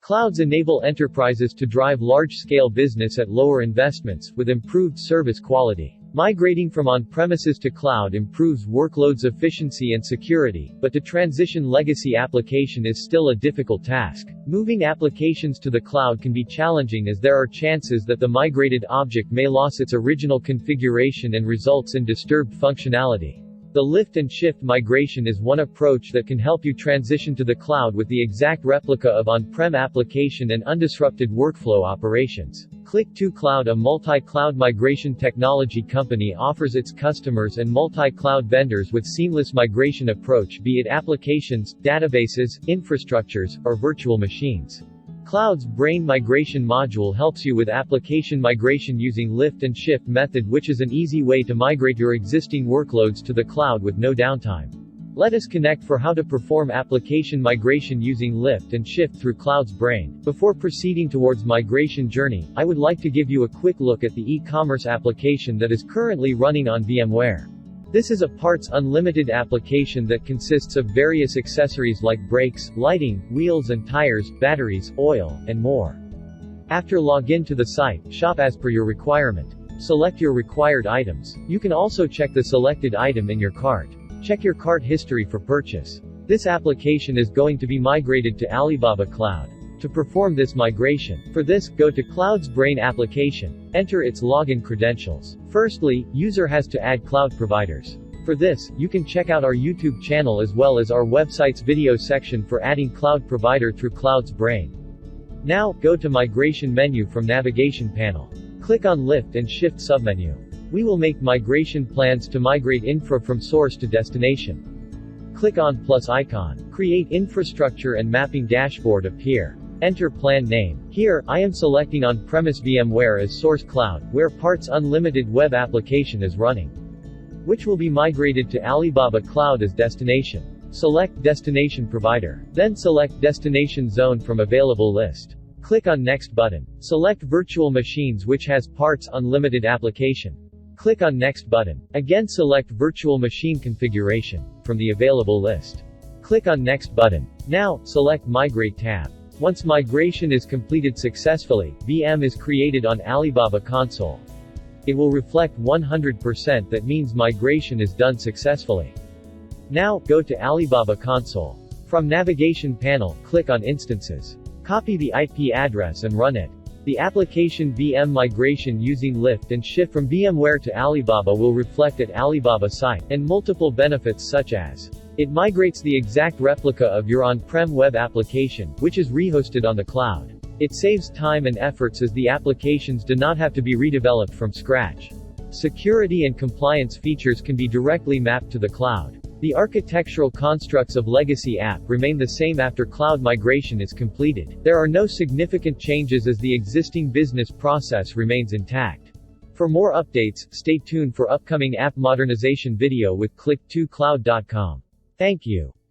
Clouds enable enterprises to drive large-scale business at lower investments, with improved service quality. Migrating from on-premises to cloud improves workloads efficiency and security, but to transition legacy application is still a difficult task. Moving applications to the cloud can be challenging as there are chances that the migrated object may lose its original configuration and results in disturbed functionality. The lift and shift migration is one approach that can help you transition to the cloud with the exact replica of on-prem application and undisrupted workflow operations. Click2Cloud, a multi-cloud migration technology company, offers its customers and multi-cloud vendors with seamless migration approach, be it applications, databases, infrastructures, or virtual machines. Cloud's Brain Migration Module helps you with application migration using lift and shift method, which is an easy way to migrate your existing workloads to the cloud with no downtime. Let us connect for how to perform application migration using lift and shift through Cloud's Brain. Before proceeding towards migration journey, I would like to give you a quick look at the e-commerce application that is currently running on VMware. This is a Parts Unlimited application that consists of various accessories like brakes, lighting, wheels and tires, batteries, oil, and more. After login to the site, shop as per your requirement. Select your required items. You can also check the selected item in your cart. Check your cart history for purchase. This application is going to be migrated to Alibaba Cloud. To perform this migration, for this, go to Cloud's Brain application. Enter its login credentials. Firstly, user has to add cloud providers. For this, you can check out our YouTube channel as well as our website's video section for adding cloud provider through Cloud's Brain. Now, go to Migration menu from Navigation panel. Click on Lift and Shift submenu. We will make migration plans to migrate infra from source to destination. Click on plus icon. Create infrastructure and mapping dashboard appear. Enter plan name. Here, I am selecting on-premise VMware as source cloud, where Parts Unlimited web application is running, which will be migrated to Alibaba Cloud as destination. Select destination provider. Then select destination zone from available list. Click on Next button. Select virtual machines which has Parts Unlimited application. Click on Next button. Again select virtual machine configuration from the available list. Click on Next button. Now, select Migrate tab. Once migration is completed successfully, VM is created on Alibaba console. It will reflect 100%, that means migration is done successfully. Now, go to Alibaba console. From navigation panel, click on Instances. Copy the IP address and run it. The application VM migration using lift and shift from VMware to Alibaba will reflect at Alibaba site, and multiple benefits such as it migrates the exact replica of your on-prem web application, which is rehosted on the cloud. It saves time and efforts as the applications do not have to be redeveloped from scratch. Security and compliance features can be directly mapped to the cloud. The architectural constructs of legacy app remain the same after cloud migration is completed. There are no significant changes as the existing business process remains intact. For more updates, stay tuned for upcoming app modernization video with Click2Cloud.com. Thank you.